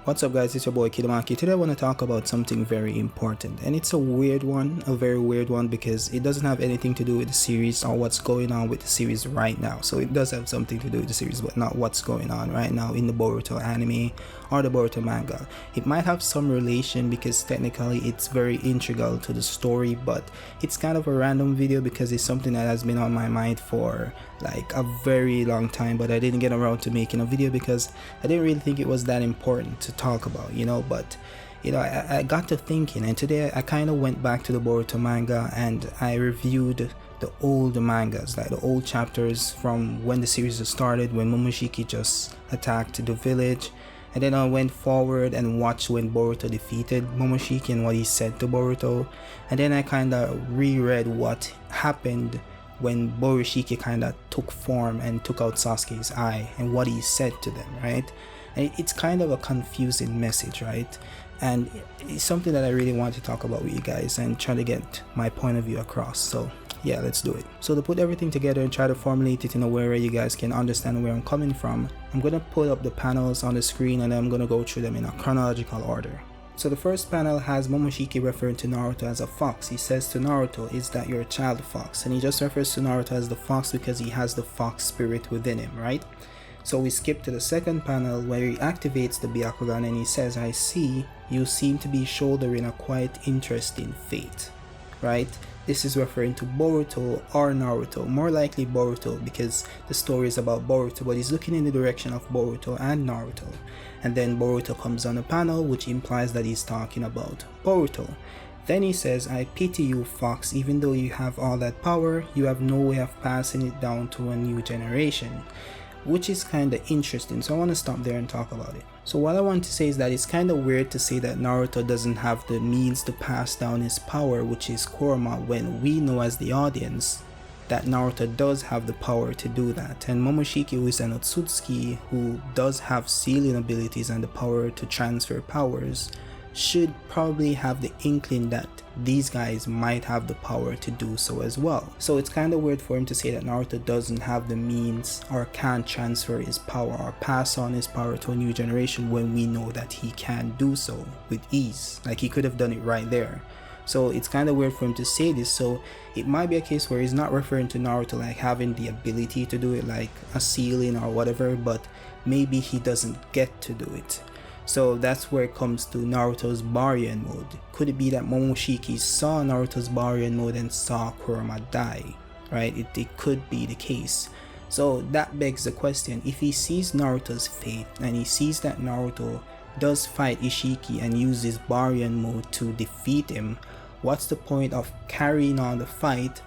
What's up guys, it's your boy Kidamaki. Today I want to talk about something very important, and it's a weird one, a very weird one, because it doesn't have anything to do with the series or what's going on with the series right now. So it does have something to do with the series, but not what's going on right now in the Boruto anime or the Boruto manga. It might have some relation because technically it's very integral to the story, but it's kind of a random video because it's something that has been on my mind for like a very long time, but I didn't get around to making a video because I didn't really think it was that important to talk about, but I got to thinking, and today I kind of went back to the Boruto manga and I reviewed the old mangas, like the old chapters from when the series started, when Momoshiki just attacked the village, and then I went forward and watched when Boruto defeated Momoshiki and what he said to Boruto, and then I kind of reread what happened when Borushiki kind of took form and took out Sasuke's eye and what he said to them, right? And it's kind of a confusing message, right? And it's something that I really want to talk about with you guys and try to get my point of view across. So yeah, let's do it. So to put everything together and try to formulate it in a way where you guys can understand where I'm coming from, I'm gonna put up the panels on the screen and I'm gonna go through them in a chronological order. So the first panel has Momoshiki referring to Naruto as a fox. He says to Naruto, "Is that your child fox?" And he just refers to Naruto as the fox because he has the fox spirit within him, right? So we skip to the second panel where he activates the Byakugan and he says, "I see you seem to be shouldering a quite interesting fate," right? This is referring to Boruto or Naruto, more likely Boruto because the story is about Boruto, but he's looking in the direction of Boruto and Naruto. And then Boruto comes on the panel, which implies that he's talking about Boruto. Then he says, "I pity you, Fox, even though you have all that power, you have no way of passing it down to a new generation," which is kind of interesting. So I want to stop there and talk about it. So what I want to say is that it's kind of weird to say that Naruto doesn't have the means to pass down his power, which is Kurama, when we know as the audience that Naruto does have the power to do that. And Momoshiki, who is an Otsutsuki, who does have sealing abilities and the power to transfer powers, should probably have the inkling that these guys might have the power to do so as well. So it's kind of weird for him to say that Naruto doesn't have the means or can't transfer his power or pass on his power to a new generation when we know that he can do so with ease. Like he could have done it right there. So it's kind of weird for him to say this. So it might be a case where he's not referring to Naruto like having the ability to do it, like a ceiling or whatever, but maybe he doesn't get to do it. So that's where it comes to Naruto's Baryon mode. Could it be that Momoshiki saw Naruto's Baryon mode and saw Kurama die, right? It could be the case. So that begs the question, if he sees Naruto's fate and he sees that Naruto does fight Ishiki and uses Baryon mode to defeat him, what's the point of carrying on the fight,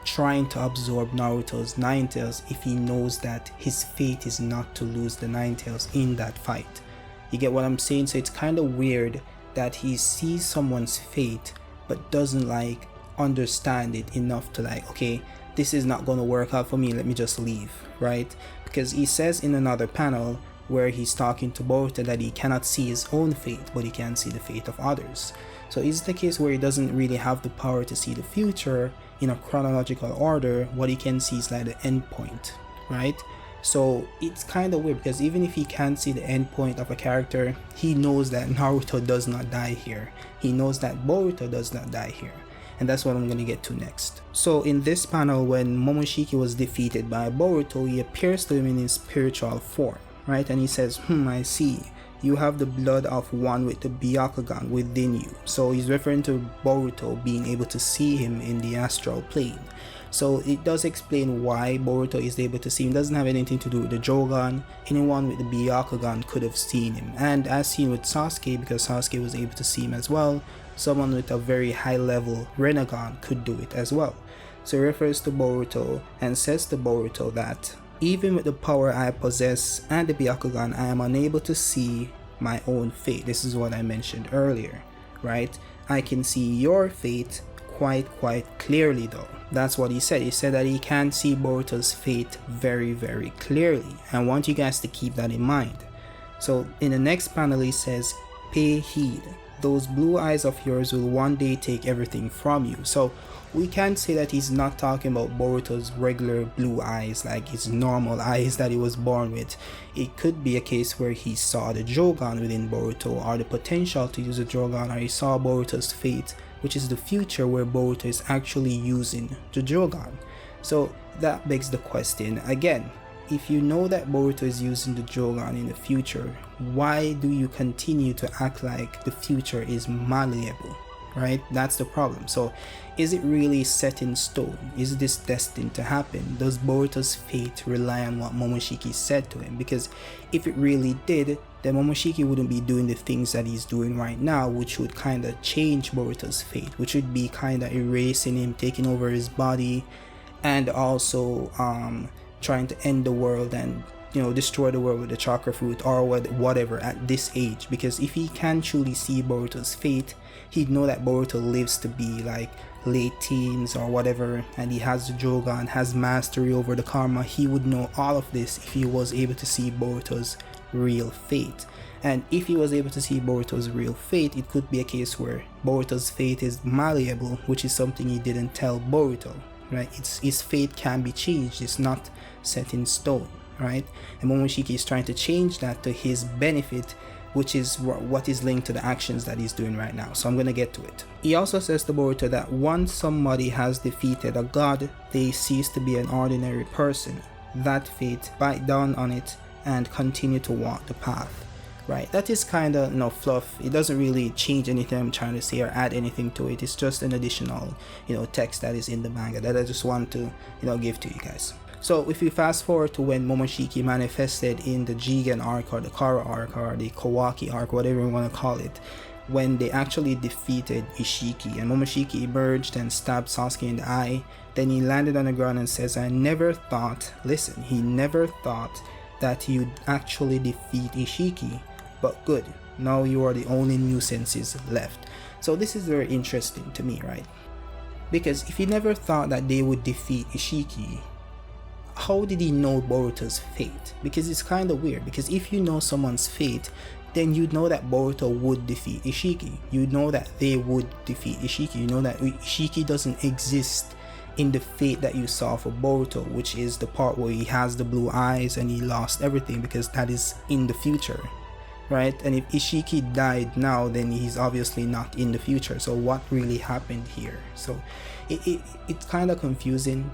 trying to absorb Naruto's Nine Tails if he knows that his fate is not to lose the Nine Tails in that fight? You get what I'm saying? So it's kind of weird that he sees someone's fate but doesn't like understand it enough to like, okay, this is not going to work out for me, let me just leave, right? Because he says in another panel where he's talking to Boruto that he cannot see his own fate, but he can see the fate of others. So is it the case where he doesn't really have the power to see the future in a chronological order? What he can see is like the end point, right? So it's kind of weird because even if he can't see the end point of a character, he knows that Naruto does not die here. He knows that Boruto does not die here. And that's what I'm going to get to next. So in this panel, when Momoshiki was defeated by Boruto, he appears to him in his spiritual form, right? And he says, "I see. You have the blood of one with the Byakugan within you." So he's referring to Boruto being able to see him in the astral plane. So it does explain why Boruto is able to see him. It doesn't have anything to do with the Jogan. Anyone with the Byakugan could have seen him. And as seen with Sasuke, because Sasuke was able to see him as well, someone with a very high level Renegon could do it as well. So he refers to Boruto and says to Boruto that, "Even with the power I possess and the Byakugan, I am unable to see my own fate." This is what I mentioned earlier, right? "I can see your fate quite clearly though." That's what he said. He said that he can see Boruto's fate very clearly. I want you guys to keep that in mind. So in the next panel he says, "Pay heed. those blue eyes of yours will one day take everything from you. So we can't say that he's not talking about Boruto's regular blue eyes, like his normal eyes that he was born with. It could be a case where he saw the Jogan within Boruto, or the potential to use a Jogan, or he saw Boruto's fate, which is the future where Boruto is actually using the Jogan. So that begs the question again, if you know that Boruto is using the Jogan in the future, why do you continue to act like the future is malleable, right? That's the problem. So is it really set in stone? Is this destined to happen? Does Boruto's fate rely on what Momoshiki said to him? Because if it really did, then Momoshiki wouldn't be doing the things that he's doing right now, which would kind of change Boruto's fate, which would be kind of erasing him, taking over his body, and also trying to end the world and, you know, destroy the world with the chakra fruit or whatever at this age. Because if he can truly see Boruto's fate, he'd know that Boruto lives to be like late teens or whatever, and he has the Jogan, has mastery over the karma. He would know all of this if he was able to see Boruto's real fate. And if he was able to see Boruto's real fate, it could be a case where Boruto's fate is malleable, which is something he didn't tell Boruto, right? His fate can be changed, it's not set in stone, right? And Momoshiki is trying to change that to his benefit, which is what is linked to the actions that he's doing right now. So I'm going to get to it. He also says to Boruto that once somebody has defeated a god, they cease to be an ordinary person. That fate, bite down on it and continue to walk the path, right? That is kind of, you know, fluff. It doesn't really change anything I'm trying to say or add anything to it. It's just an additional, you know, text that is in the manga that I just want to, you know, give to you guys. So if we fast forward to when Momoshiki manifested in the Jigen arc or the Kara arc or the Kawaki arc, whatever you want to call it, when they actually defeated Ishiki and Momoshiki emerged and stabbed Sasuke in the eye, then he landed on the ground and says, I never thought, listen, he never thought that you'd actually defeat Ishiki, but good, now you are the only nuisances left. So this is very interesting to me, right? Because if he never thought that they would defeat Ishiki, how did he know Boruto's fate? Because it's kind of weird, because if you know someone's fate, then you know that Boruto would defeat Ishiki. You know that they would defeat Ishiki. You know that Ishiki doesn't exist in the fate that you saw for Boruto, which is the part where he has the blue eyes and he lost everything, because that is in the future, right? And if Ishiki died now, then he's obviously not in the future. So what really happened here? So it's kind of confusing.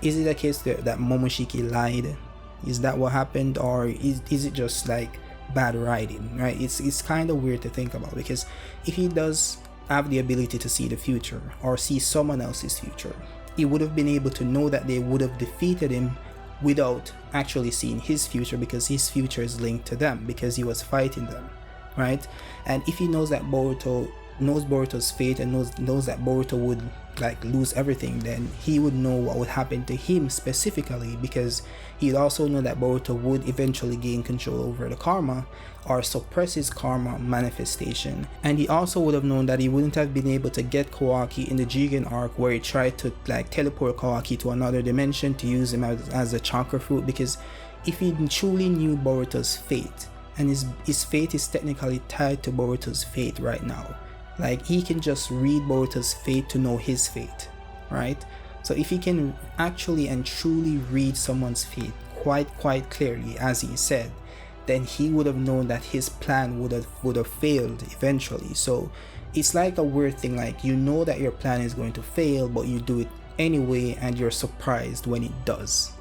Is it a case that Momoshiki lied? Is that what happened? Or is it just like bad writing, right? It's kind of weird to think about, because if he does have the ability to see the future or see someone else's future, he would have been able to know that they would have defeated him without actually seeing his future, because his future is linked to them because he was fighting them, right? And if he knows that Boruto knows Boruto's fate and knows that Boruto would like lose everything, then he would know what would happen to him specifically, because he'd also know that Boruto would eventually gain control over the karma or suppress his karma manifestation. And he also would have known that he wouldn't have been able to get Kawaki in the Jigen arc, where he tried to like teleport Kawaki to another dimension to use him as a chakra fruit, because if he truly knew Boruto's fate, and his fate is technically tied to Boruto's fate right now, like he can just read Boruto's fate to know his fate, right? So if he can actually and truly read someone's fate quite clearly, as he said, then he would have known that his plan would have failed eventually. So it's like a weird thing, like you know that your plan is going to fail, but you do it anyway and you're surprised when it does.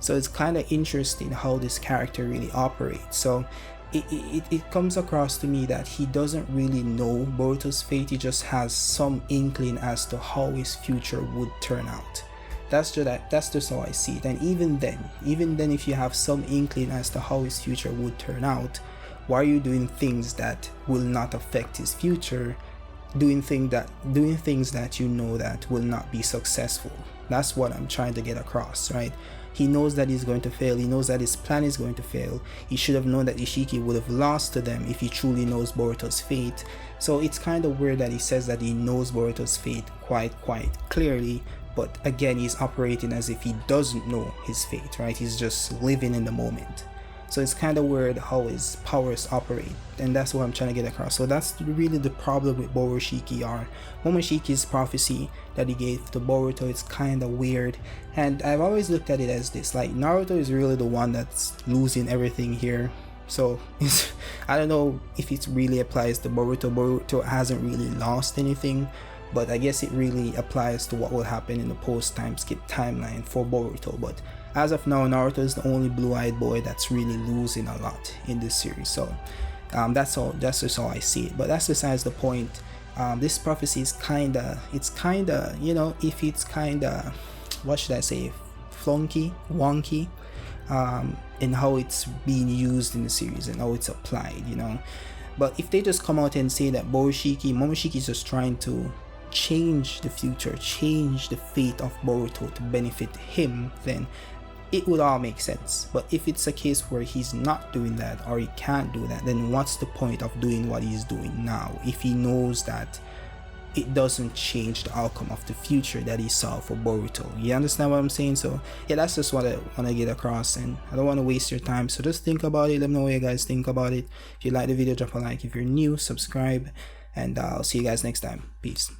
So it's kind of interesting how this character really operates. So it comes across to me that he doesn't really know Boruto's fate. He just has some inkling as to how his future would turn out. That's just how I see it. And even then, if you have some inkling as to how his future would turn out, why are you doing things that will not affect his future? Doing things that you know that will not be successful. That's what I'm trying to get across, right? He knows that he's going to fail. He knows that his plan is going to fail. He should have known that Ishiki would have lost to them if he truly knows Boruto's fate. So it's kind of weird that he says that he knows Boruto's fate quite clearly, but again, he's operating as if he doesn't know his fate, right? He's just living in the moment. So it's kind of weird how his powers operate, and that's what I'm trying to get across. So that's really the problem with Borushiki, or Momoshiki's prophecy that he gave to Boruto. It's kind of weird, and I've always looked at it as this, like Naruto is really the one that's losing everything here. So I don't know if it really applies to Boruto. Boruto hasn't really lost anything, but I guess it really applies to what will happen in the post-time skip timeline for Boruto. But as of now, Naruto is the only blue-eyed boy that's really losing a lot in this series. So that's just how I see it. But that's besides the point. This prophecy is it's kinda, you know, if it's kinda, what should I say, wonky, in how it's being used in the series and how it's applied, you know. But if they just come out and say that Momoshiki is just trying to change the future, change the fate of Boruto to benefit him, then it would all make sense. But if it's a case where he's not doing that, or he can't do that, then what's the point of doing what he's doing now if he knows that it doesn't change the outcome of the future that he saw for Boruto? You understand what I'm saying? So yeah, that's just what I want to get across, and I don't want to waste your time. So just think about it. Let me know what you guys think about it. If you like the video, drop a like. If you're new, subscribe, and I'll see you guys next time. Peace.